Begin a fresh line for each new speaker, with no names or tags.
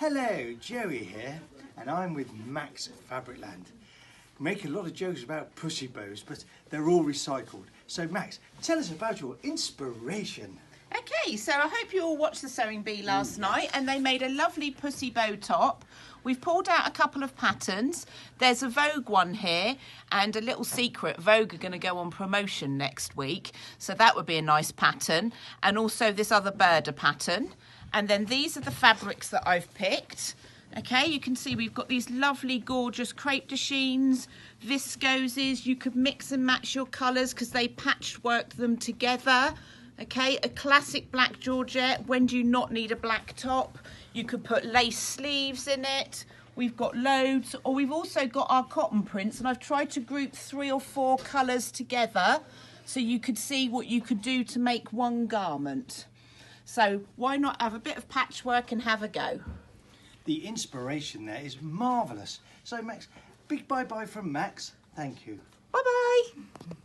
Hello, Joey here, and I'm with Max at Fabricland. We make a lot of jokes about pussy bows, but they're all recycled. So Max, tell us about your inspiration.
Okay, so I hope you all watched the Sewing Bee last night and they made a lovely pussy bow top. We've pulled out a couple of patterns. There's a Vogue one here and a little secret. Vogue are going to go on promotion next week, so that would be a nice pattern. And also this other birder pattern. And then these are the fabrics that I've picked. Okay, you can see we've got these lovely, gorgeous crepe de chines, viscoses. You could mix and match your colours because they patchworked them together. Okay, a classic black georgette. When do you not need a black top? You could put lace sleeves in it. We've got loads, or we've also got our cotton prints, and I've tried to group 3 or 4 colours together so you could see what you could do to make one garment. So why not have a bit of patchwork and have a go?
The inspiration there is marvellous. So Max, big bye-bye from Max. Thank you.
Bye-bye.